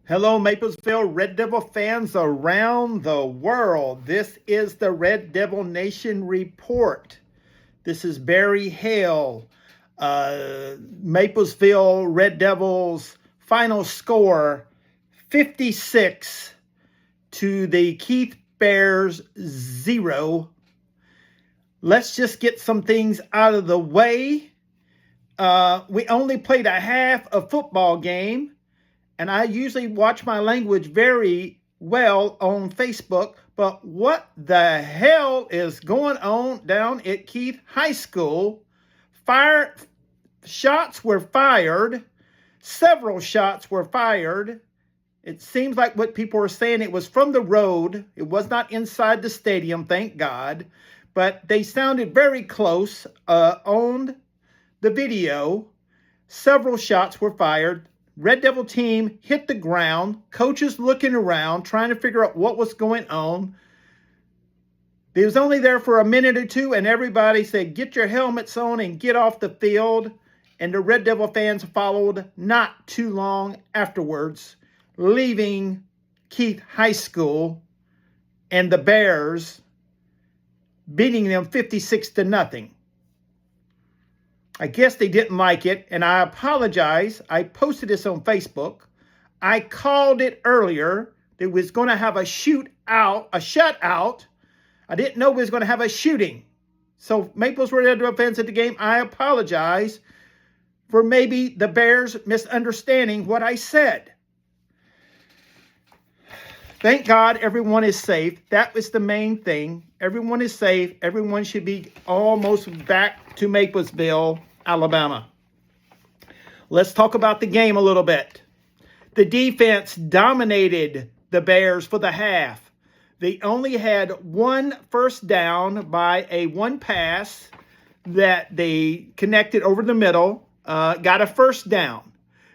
Hello, Maplesville Red Devil fans around the world. This is the Red Devil Nation Report. This is Barry Hale. Maplesville Red Devils final score 56 to the Keith Bears 0. Let's just get some things out of the way. We only played a half a football game. And I usually watch my language very well on Facebook, but what the hell is going on down at Keith High School? Shots were fired. Several shots were fired. It seems like what people are saying, it was from the road. It was not inside the stadium, thank God. But they sounded very close on the video. Several shots were fired. Red Devil team hit the ground. Coaches looking around, trying to figure out what was going on. They was only there for a minute or two, and everybody said, get your helmets on and get off the field. And the Red Devil fans followed not too long afterwards, leaving Keith High School and the Bears beating them 56-0. I guess they didn't like it, and I apologize. I posted this on Facebook. I called it earlier. It was going to have a shutout. I didn't know we was going to have a shooting. So Maples were Red Devil fans at the game. I apologize for maybe the Bears misunderstanding what I said. Thank God everyone is safe. That was the main thing. Everyone is safe. Everyone should be almost back to Maplesville, Alabama. Let's talk about the game a little bit. The defense dominated the Bears for the half. They only had one first down by a one pass that they connected over the middle, got a first down.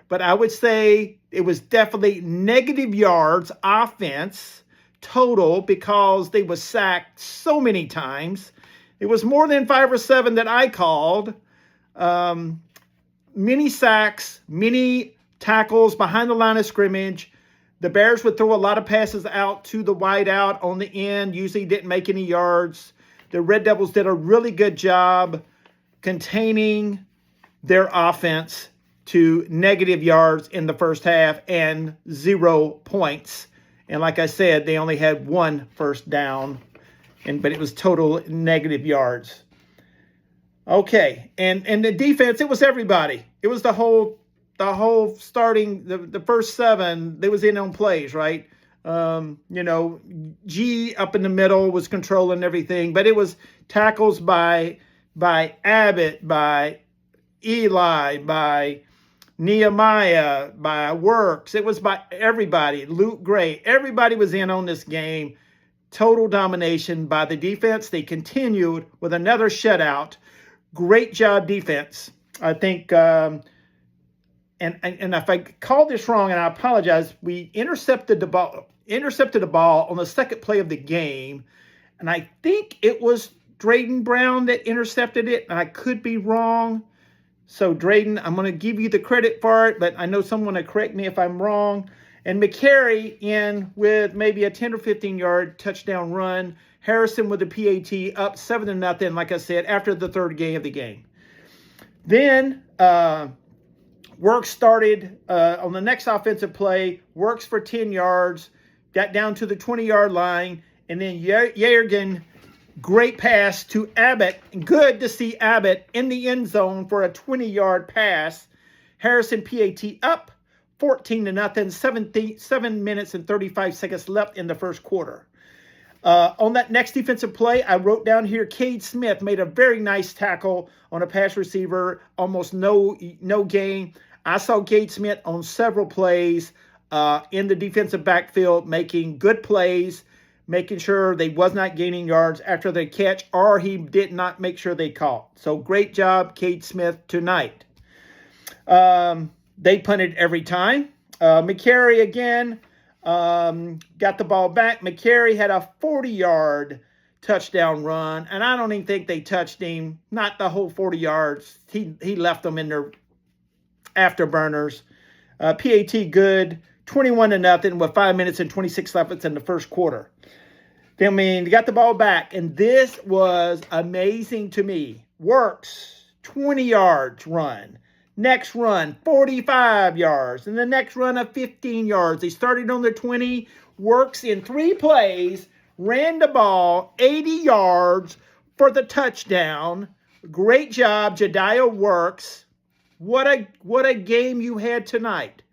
But I would say it was definitely negative yards offense total because they were sacked so many times. It was more than 5 or 7 that I called. Many sacks, many tackles behind the line of scrimmage. The Bears would throw a lot of passes out to the wide out on the end, usually didn't make any yards. The Red Devils did a really good job containing their offense to negative yards in the first half and 0 points. And like I said, they only had one first down, but it was total negative yards. Okay, and the defense, it was everybody. It was the whole starting, the first 7, they was in on plays, right? G up in the middle was controlling everything, but it was tackles by Abbott, by Eli, by Nehemiah, by Works. It was by everybody. Luke Gray. Everybody was in on this game. Total domination by the defense. They continued with another shutout. Great job defense. I think, and if I called this wrong, and I apologize, we intercepted the ball on the second play of the game, and I think it was Drayden Brown that intercepted it, and I could be wrong. So, Drayden, I'm going to give you the credit for it, but I know someone will correct me if I'm wrong. And McCary in with maybe a 10 or 15-yard touchdown run. Harrison with the PAT up 7-0, like I said, after the third game of the game. Then Works started on the next offensive play. Works for 10 yards, got down to the 20-yard line, and then Yergin, great pass to Abbott. Good to see Abbott in the end zone for a 20-yard pass. Harrison PAT up 14-0, 7 minutes and 35 seconds left in the first quarter. On that next defensive play, I wrote down here, Cade Smith made a very nice tackle on a pass receiver, almost no gain. I saw Cade Smith on several plays in the defensive backfield, making good plays, making sure they was not gaining yards after the catch, or he did not make sure they caught. So great job, Cade Smith, tonight. They punted every time. McCary again got the ball back. McCary had a 40-yard touchdown run, and I don't even think they touched him. Not the whole 40 yards. He left them in their afterburners. PAT good. 21-0 with 5 minutes and 26 seconds in the first quarter. Then, they got the ball back, and this was amazing to me. Works, 20 yards run. Next run, 45 yards. And the next run of 15 yards. They started on their 20. Works in 3 plays. Ran the ball 80 yards for the touchdown. Great job, Jediah Works. What a game you had tonight.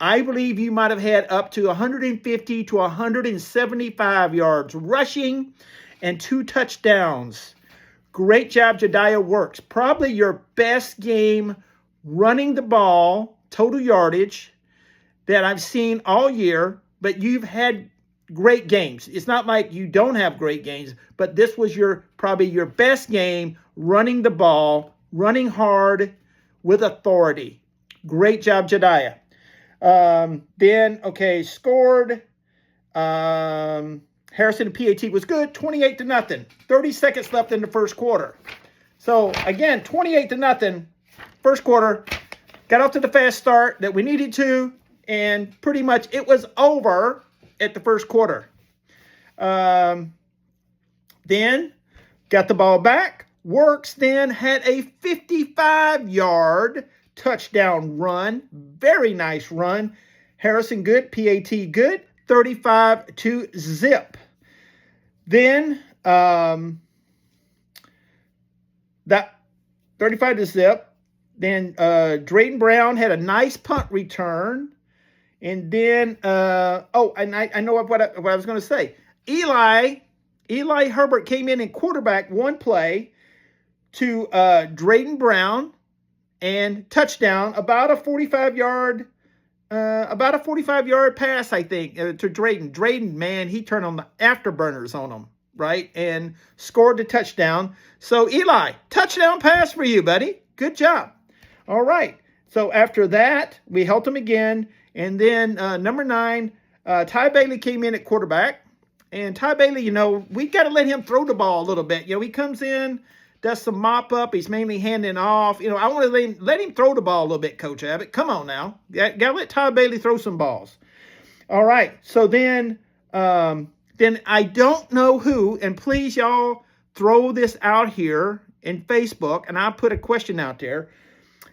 I believe you might have had up to 150 to 175 yards rushing and 2 touchdowns. Great job, Jediah Works. Probably your best game running the ball, total yardage, that I've seen all year. But you've had great games. It's not like you don't have great games, but this was probably your best game running the ball, running hard with authority. Great job, Jediah. Scored. Harrison and PAT was good, 28-0. 30 seconds left in the first quarter. So, again, 28-0, first quarter. Got off to the fast start that we needed to, and pretty much it was over at the first quarter. Then, got the ball back. Works then had a 55-yard touchdown run. Very nice run. Harrison good, PAT good. 35-0. Then that 35-0. Then Drayton Brown had a nice punt return. And then I know what I was going to say. Eli Herbert came in and quarterbacked one play to Drayton Brown and touchdown, about a 45-yard pass, I think, to Drayton. Drayton, man, he turned on the afterburners on him, right, and scored the touchdown. So, Eli, touchdown pass for you, buddy. Good job. All right. So, after that, we helped him again. And then number 9, Ty Bailey came in at quarterback. And Ty Bailey, we got to let him throw the ball a little bit. He comes in, does some mop up. He's mainly handing off. I want to let him throw the ball a little bit, Coach Abbott. Come on now. Got to let Ty Bailey throw some balls. All right. So then I don't know who, and please y'all throw this out here in Facebook, and I'll put a question out there.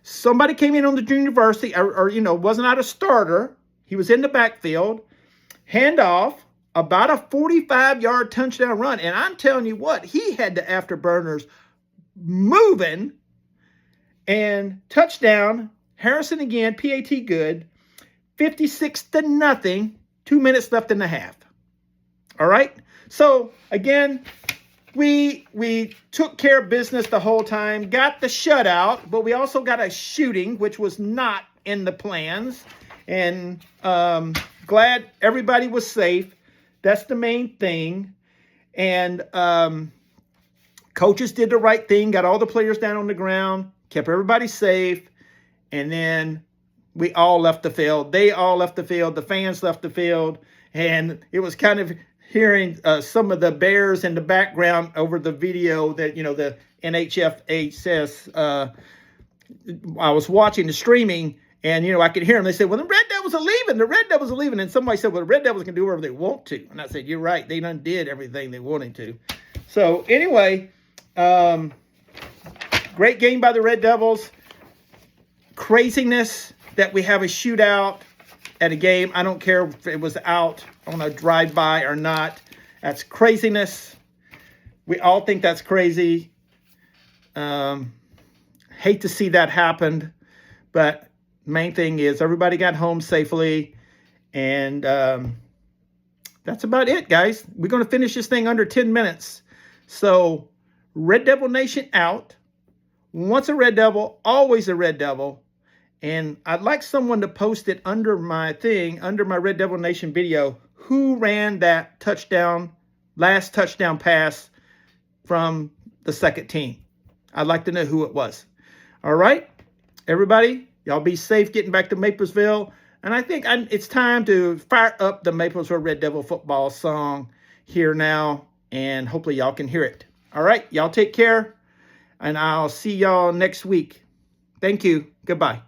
Somebody came in on the junior varsity, or wasn't out a starter. He was in the backfield. Handoff, about a 45-yard touchdown run. And I'm telling you what, he had the afterburners moving. And touchdown, Harrison again, PAT good. 56-0, 2 minutes left in the half. All right? So, again, we took care of business the whole time, got the shutout, but we also got a shooting, which was not in the plans. And glad everybody was safe. That's the main thing. And coaches did the right thing, got all the players down on the ground, kept everybody safe, and then we all left the field. They all left the field. The fans left the field. And it was kind of hearing some of the Bears in the background over the video that, the NHFHS, I was watching the streaming, and, I could hear them. They said, well, the Red Devils are leaving. The Red Devils are leaving. And somebody said, well, the Red Devils can do whatever they want to. And I said, you're right. They done did everything they wanted to. So, anyway, great game by the Red Devils. Craziness that we have a shootout at a game. I don't care if it was out on a drive-by or not. That's craziness. We all think that's crazy. Hate to see that happen. But main thing is everybody got home safely. And that's about it, guys. We're going to finish this thing under 10 minutes. So, Red Devil Nation out. Once a Red Devil, always a Red Devil. And I'd like someone to post it under my thing, under my Red Devil Nation video, who ran that last touchdown pass from the second team. I'd like to know who it was. All right, everybody, y'all be safe getting back to Maplesville. And I think it's time to fire up the Maplesville Red Devil football song here now. And hopefully y'all can hear it. All right, y'all take care. And I'll see y'all next week. Thank you. Goodbye.